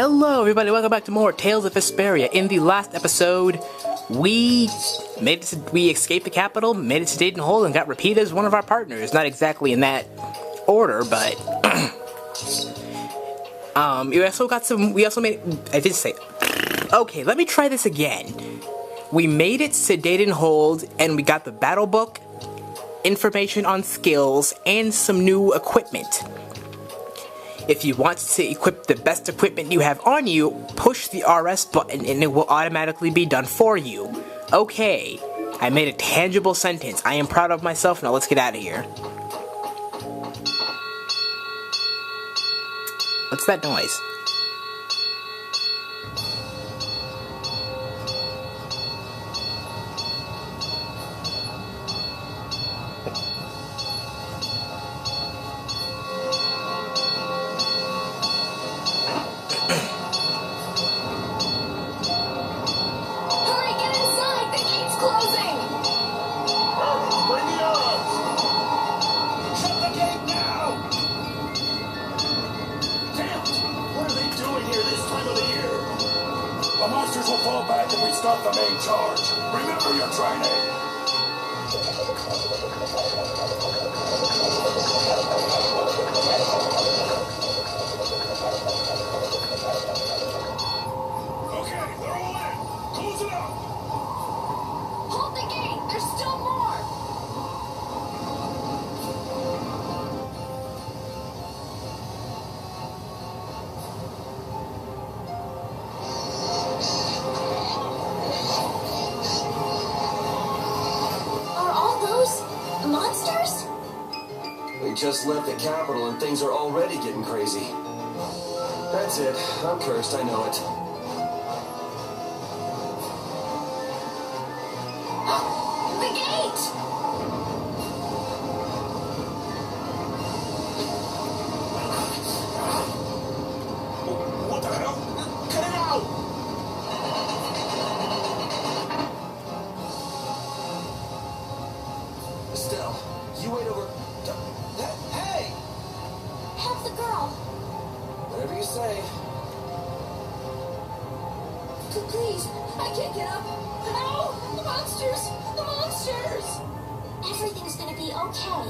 Hello everybody, welcome back to more Tales of Vesperia. In the last episode, we escaped the capital, made it to Dayton Hole, and got repeated as one of our partners. Not exactly in that order, but okay, let me try this again. We made it to Dayton Hold, and we got the battle book, information on skills, and some new equipment. If you want to equip the best equipment you have on you, push the RS button and it will automatically be done for you. Okay, I made a tangible sentence. I am proud of myself. Now let's get out of here. What's that noise? Monsters will fall back if we start the main charge. Remember your training. Okay, they're all in. Close it up. Hold the gate. There's still more. Monsters? We just left the capital and things are already getting crazy. That's it. I'm cursed, I know it. The gate! What the hell? Cut it out! Estelle, you wait over... Hey! Help the girl. Whatever you say. Please, I can't get up. No! The monsters! The monsters! Everything's gonna be okay.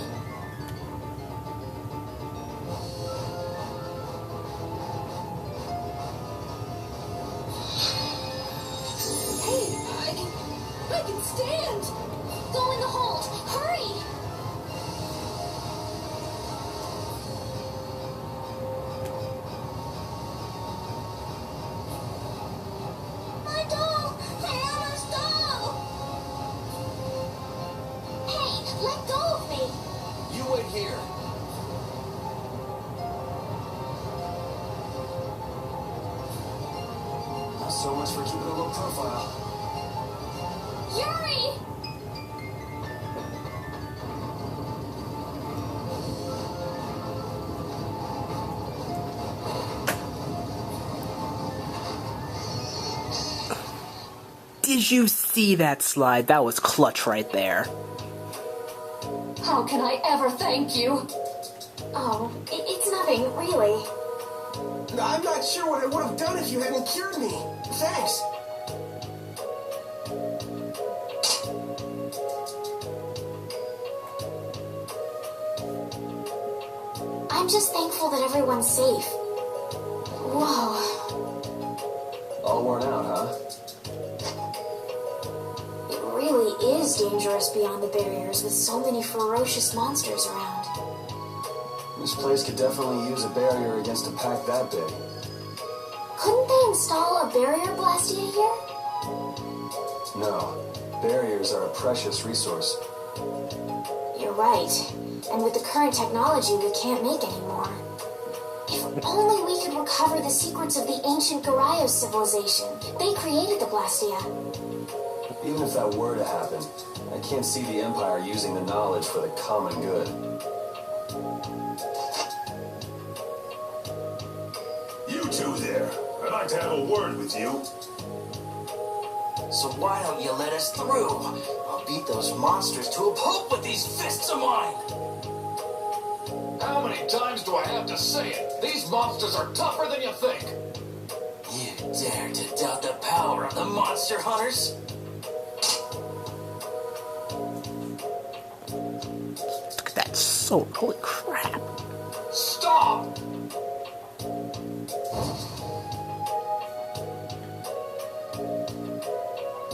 Hey, I can stand! Go in the hold! Hurry! My doll! Diana's doll! Hey, let go of me! You wait here. Not so much for keeping a low profile. Yuri! Did you see that slide? That was clutch right there. How can I ever thank you? Oh, it's nothing, really. I'm not sure what I would have done if you hadn't cured me. Thanks. I'm just thankful that everyone's safe. Whoa. All worn out, huh? It really is dangerous beyond the barriers with so many ferocious monsters around. This place could definitely use a barrier against a pack that big. Couldn't they install a barrier blastia here? No. Barriers are a precious resource. You're right. And with the current technology, we can't make any more. If only we could recover the secrets of the ancient Garayos civilization. They created the blastia. Even if that were to happen, I can't see the Empire using the knowledge for the common good. You two there. I'd like to have a word with you. So why don't you let us through? I'll beat those monsters to a pulp with these fists of mine! How many times do I have to say it? These monsters are tougher than you think. monster hunters. Look at that sword. Holy crap. Stop!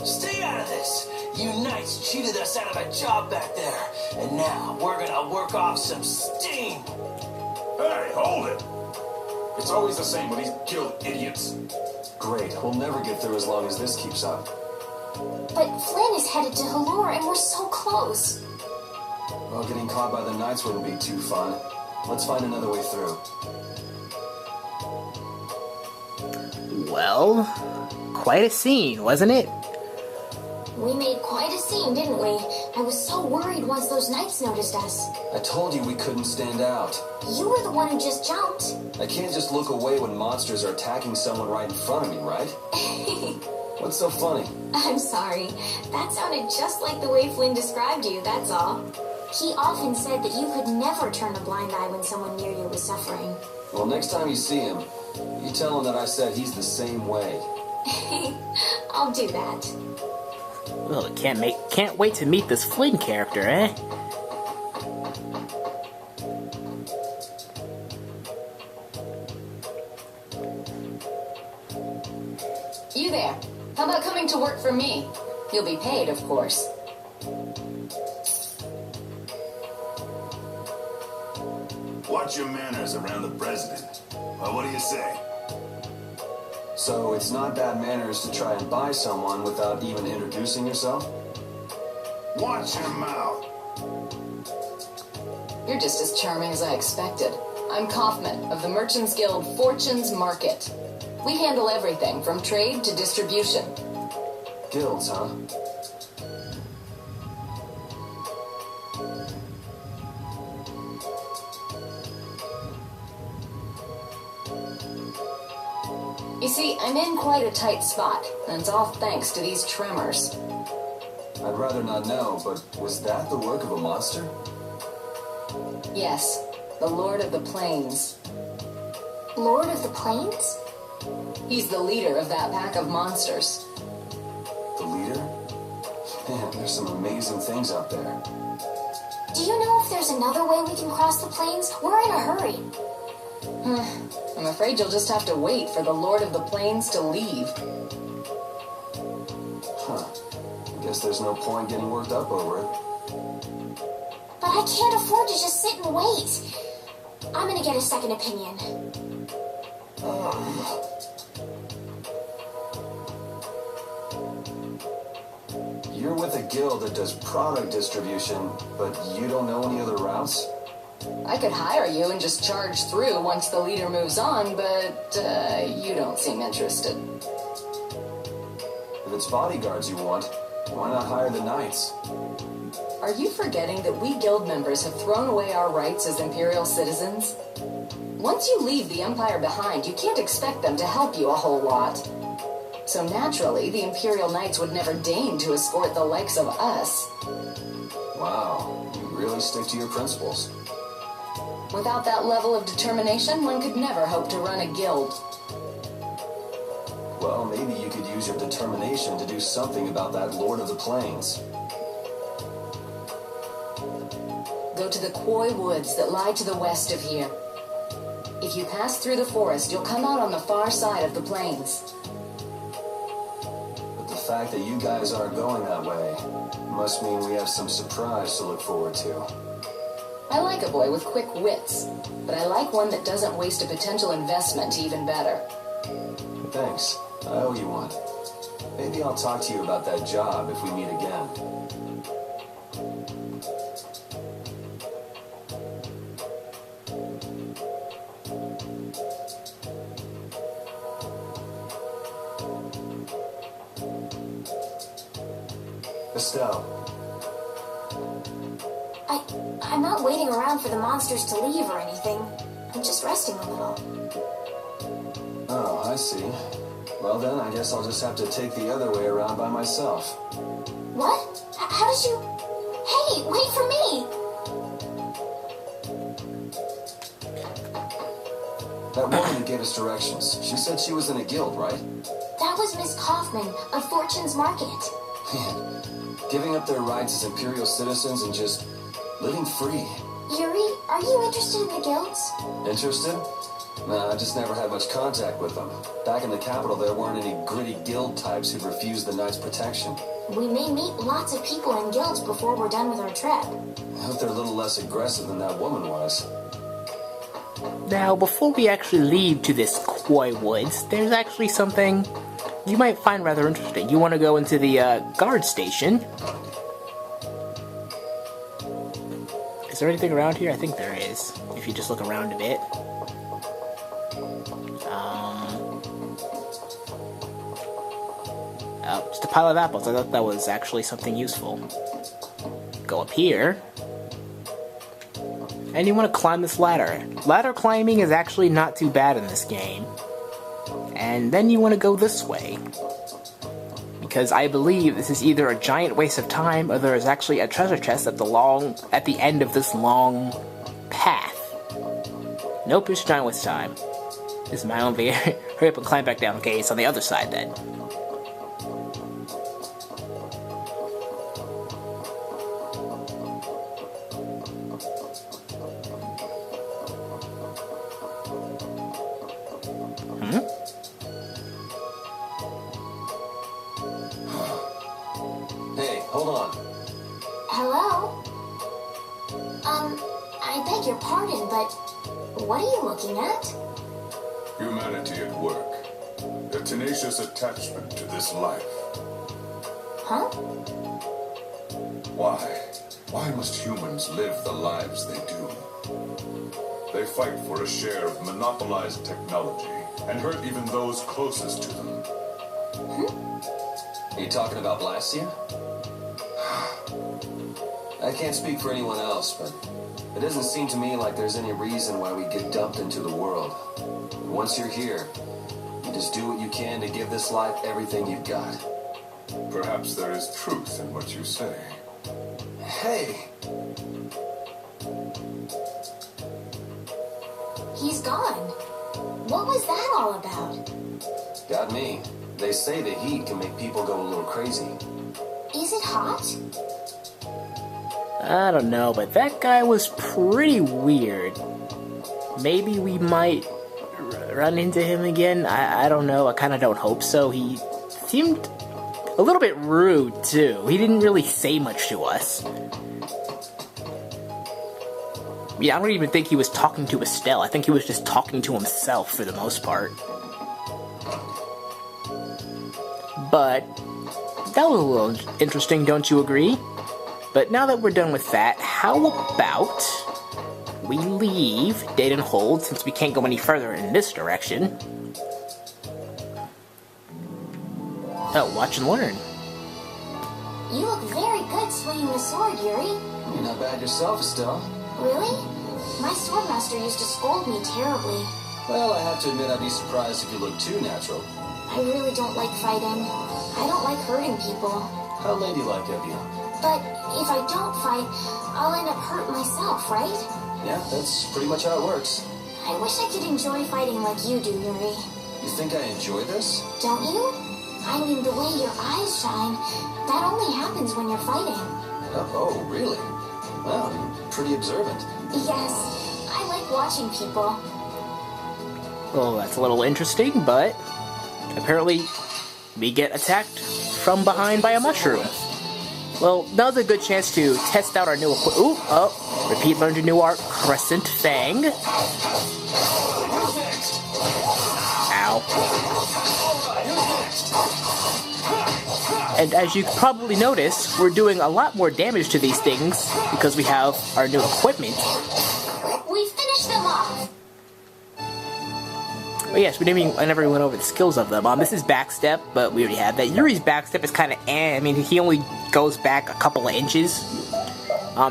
Stay out of this! You knights cheated us out of a job back there, and now we're gonna work off some steam! Hey, hold it! It's always the same when these guild idiots. Great, we'll never get through as long as this keeps up. But Flynn is headed to Halure and we're so close. Well, getting caught by the knights wouldn't be too fun. Let's find another way through. Well, quite a scene, wasn't it? We made quite a scene, didn't we? I was so worried once those knights noticed us. I told you we couldn't stand out. You were the one who just jumped. I can't just look away when monsters are attacking someone right in front of me, right? What's so funny? I'm sorry. That sounded just like the way Flynn described you, that's all. He often said that you could never turn a blind eye when someone near you was suffering. Well, next time you see him, you tell him that I said he's the same way. I'll do that. Well, can't wait to meet this Flynn character, eh? You there. How about coming to work for me? You'll be paid, of course. Watch your manners around the president. Well, what do you say? So it's not bad manners to try and buy someone without even introducing yourself? Watch your mouth. You're just as charming as I expected. I'm Kaufman of the Merchants Guild Fortune's Market. We handle everything from trade to distribution. Guilds, huh? You see, I'm in quite a tight spot, and it's all thanks to these tremors. I'd rather not know, but was that the work of a monster? Yes, the Lord of the Plains. Lord of the Plains? He's the leader of that pack of monsters. The leader? Man, there's some amazing things out there. Do you know if there's another way we can cross the plains? We're in a hurry. I'm afraid you'll just have to wait for the Lord of the Plains to leave. Huh. I guess there's no point getting worked up over it. But I can't afford to just sit and wait. I'm gonna get a second opinion. You're with a guild that does product distribution, but you don't know any other routes? I could hire you and just charge through once the leader moves on, but you don't seem interested. If it's bodyguards you want, why not hire the knights? Are you forgetting that we guild members have thrown away our rights as Imperial citizens? Once you leave the Empire behind, you can't expect them to help you a whole lot. So naturally, the Imperial Knights would never deign to escort the likes of us. Wow, you really stick to your principles. Without that level of determination, one could never hope to run a guild. Well, maybe you could use your determination to do something about that Lord of the Plains. Go to the Koi Woods that lie to the west of here. If you pass through the forest, you'll come out on the far side of the plains. But the fact that you guys aren't going that way must mean we have some surprise to look forward to. I like a boy with quick wits, but I like one that doesn't waste a potential investment even better. Thanks. I owe you one. Maybe I'll talk to you about that job if we meet again. Estelle. I'm not waiting around for the monsters to leave or anything. I'm just resting a little. Oh, I see. Well then, I guess I'll just have to take the other way around by myself. What? How did you... Hey, wait for me! That woman who gave us directions, she said she was in a guild, right? That was Miss Kaufman of Fortune's Market. Man, giving up their rights as Imperial citizens and just living free. Yuri, are you interested in the guilds? Interested? Nah, I just never had much contact with them. Back in the capital, there weren't any gritty guild types who'd refuse the Knights' protection. We may meet lots of people in guilds before we're done with our trip. I hope they're a little less aggressive than that woman was. Now, before we actually leave to this Koi Woods, there's actually something you might find rather interesting. You want to go into the guard station. Is there anything around here? I think there is, if you just look around a bit. Oh, just a pile of apples. I thought that was actually something useful. Go up here. And you want to climb this ladder. Ladder climbing is actually not too bad in this game. And then you want to go this way. Because I believe this is either a giant waste of time or there is actually a treasure chest at the end of this long path. Nope, it's a giant waste of time. This is my own video. Hurry up and climb back down. Okay, it's on the other side then. Hey, hold on. Hello? I beg your pardon, but what are you looking at? Humanity at work. A tenacious attachment to this life. Huh? Why? Why must humans live the lives they do? They fight for a share of monopolized technology and hurt even those closest to them. Are you talking about Blastia? I can't speak for anyone else, but it doesn't seem to me like there's any reason why we get dumped into the world. Once you're here, you just do what you can to give this life everything you've got. Perhaps there is truth in what you say. Hey! He's gone. What was that all about? Got me. They say the heat can make people go a little crazy. Is it hot? I don't know, but that guy was pretty weird. Maybe we might run into him again? I don't know. I kind of don't hope so. He seemed a little bit rude, too. He didn't really say much to us. Yeah, I don't even think he was talking to Estelle. I think he was just talking to himself for the most part. But that was a little interesting, don't you agree? But now that we're done with that, how about we leave Date and Hold, since we can't go any further in this direction. Oh, watch and learn. You look very good swinging the sword, Yuri. You're not bad yourself, Estelle. Really? My swordmaster used to scold me terribly. Well, I have to admit I'd be surprised if you looked too natural. I really don't like fighting. I don't like hurting people. How ladylike of you. But if I don't fight, I'll end up hurt myself, right? Yeah, that's pretty much how it works. I wish I could enjoy fighting like you do, Yuri. You think I enjoy this? Don't you? I mean, the way your eyes shine, that only happens when you're fighting. Oh, really? Well, you're pretty observant. Yes, I like watching people. Well, that's a little interesting, but apparently we get attacked from behind by a mushroom. Well, now's a good chance to test out our new repeat learned a new art, Crescent Fang. Ow. And as you probably notice, we're doing a lot more damage to these things because we have our new equipment. We finished them off. Oh yes, I never even went over the skills of them. This is backstep, but we already had that. Yuri's backstep is kind of I mean, he only goes back a couple of inches.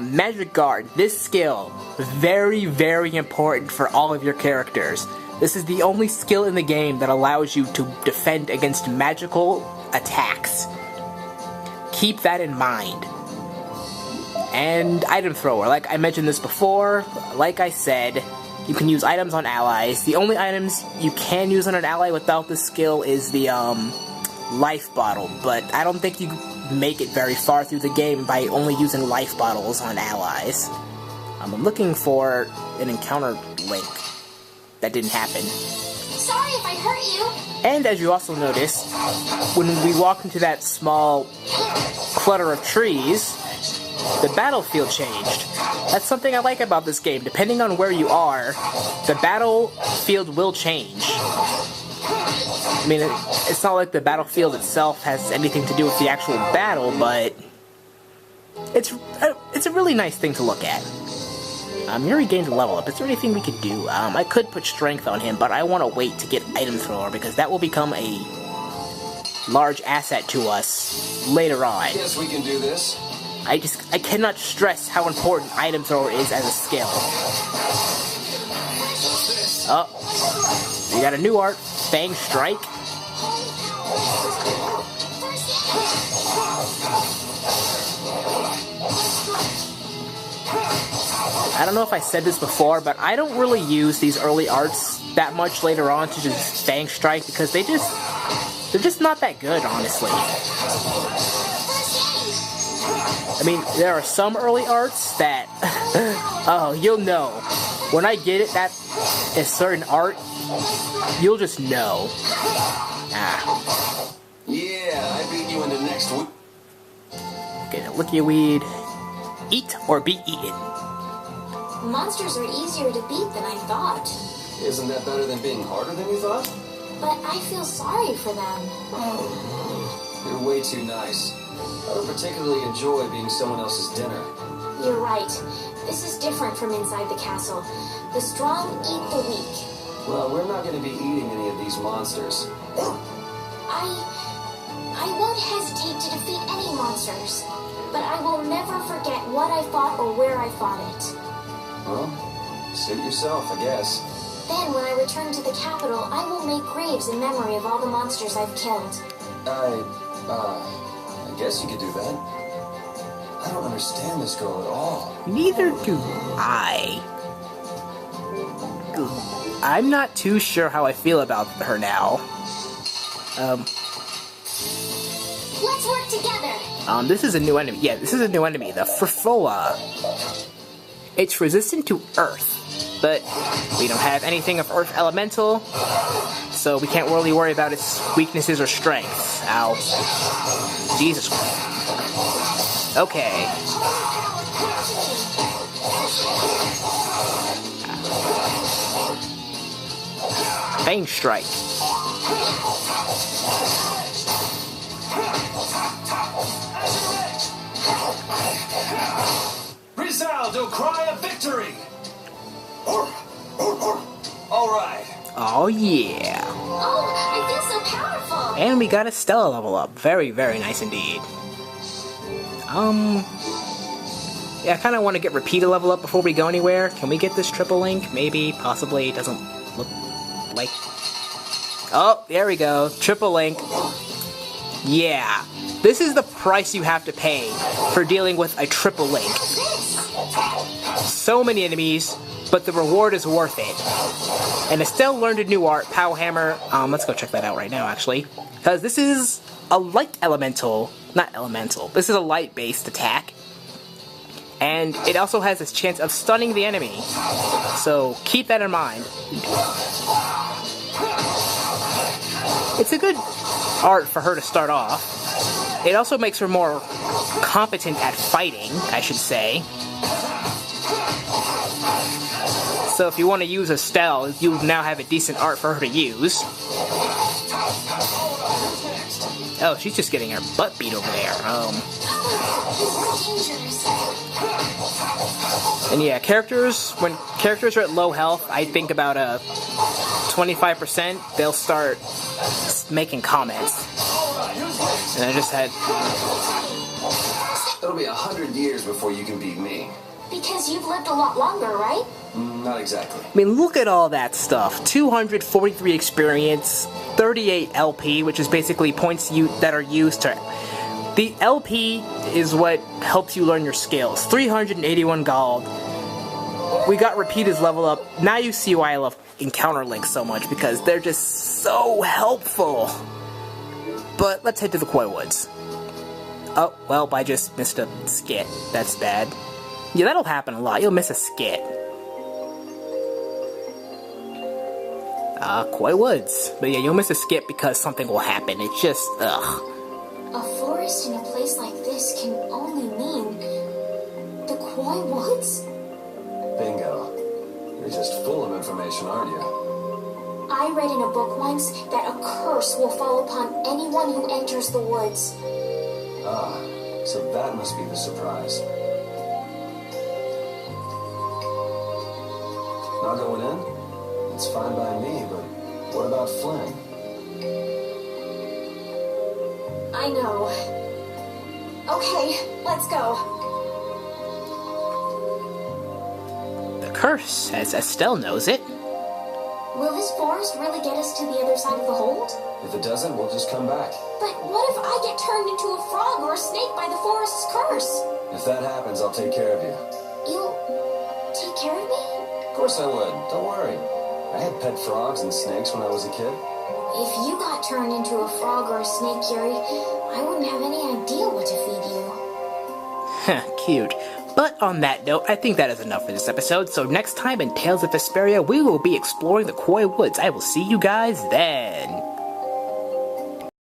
Magic Guard, this skill, very, very important for all of your characters. This is the only skill in the game that allows you to defend against magical attacks. Keep that in mind. And Item Thrower, like I mentioned this before, like I said, You can use items on allies. The only items you can use on an ally without this skill is the life bottle, but I don't think you make it very far through the game by only using life bottles on allies. I'm looking for an encounter link. That didn't happen. Sorry if I hurt you. And as you also notice, when we walk into that small clutter of trees, the battlefield changed. That's something I like about this game. Depending on where you are, the battlefield will change. I mean, it's not like the battlefield itself has anything to do with the actual battle, but it's a really nice thing to look at. You already gained a level up. Is there anything we could do? I could put strength on him, but I want to wait to get item thrower because that will become a large asset to us later on. Yes, we can do this. I cannot stress how important item thrower is as a skill. Oh, we got a new art, Fang Strike. I don't know if I said this before, but I don't really use these early arts that much later on to just Fang Strike because they're just not that good, honestly. I mean, there are some early arts that, oh, you'll know. When I get it, that is certain art, you'll just know. Yeah, I beat you in the next week. Get a Licky Weed. Eat or be eaten. Monsters are easier to beat than I thought. Isn't that better than being harder than you thought? But I feel sorry for them. You're way too nice. I don't particularly enjoy being someone else's dinner. You're right. This is different from inside the castle. The strong eat the weak. Well, we're not going to be eating any of these monsters. I won't hesitate to defeat any monsters. But I will never forget what I fought or where I fought it. Well, suit yourself, I guess. Then, when I return to the capital, I will make graves in memory of all the monsters I've killed. I guess you could do that. I don't understand this girl at all. Neither do I. I'm not too sure how I feel about her now. Let's work together! This is a new enemy. Yeah, this is a new enemy, the Frifola. It's resistant to Earth, but we don't have anything of Earth Elemental, so we can't really worry about its weaknesses or strengths. Ow. Jesus Christ. Okay. Fang Strike. Resound, O cry of victory! Alright. Oh yeah. Oh, I feel so powerful! And we got a Stella level up. Very, very nice indeed. Yeah, I kind of want to get Repeater level up before we go anywhere. Can we get this triple link? Maybe, possibly. It doesn't look like... Oh, there we go. Triple link. Yeah. This is the price you have to pay for dealing with a triple link. So many enemies, but the reward is worth it. And Estelle learned a new art, Pow Hammer. Let's go check that out right now, actually. Because this is a light elemental. Not elemental. This is a light-based attack. And it also has this chance of stunning the enemy. So keep that in mind. It's a good art for her to start off. It also makes her more competent at fighting, I should say. So if you want to use Estelle, you now have a decent art for her to use. Oh, she's just getting her butt beat over there. And yeah, when characters are at low health, I think about 25%, they'll start making comments. And I just had... It'll be 100 years before you can beat me. Because you've lived a lot longer, right? Not exactly. I mean, look at all that stuff. 243 experience, 38 LP, which is basically points that are used to... The LP is what helps you learn your skills. 381 gold. We got Repeater's level up. Now you see why I love encounter links so much, because they're just so helpful. But let's head to the Koi Woods. Oh, well, I just missed a skit. That's bad. Yeah, that'll happen a lot. You'll miss a skit. Koi Woods. But yeah, you'll miss a skit because something will happen. It's just, ugh. A forest in a place like this can only mean the Koi Woods? Bingo. You're just full of information, aren't you? I read in a book once that a curse will fall upon anyone who enters the woods. Ah, so that must be the surprise. Not going in? It's fine by me, but what about Flynn? I know. Okay, let's go. The curse, as Estelle knows it. Will this forest really get us to the other side of the hold? If it doesn't, we'll just come back. But what if I get turned into a frog or a snake by the forest's curse? If that happens, I'll take care of you. You'll take care of me? Of course I would. Don't worry. I had pet frogs and snakes when I was a kid. If you got turned into a frog or a snake, Yuri, I wouldn't have any idea what to feed you. Cute. But on that note, I think that is enough for this episode, so next time in Tales of Vesperia, we will be exploring the Koi Woods. I will see you guys then.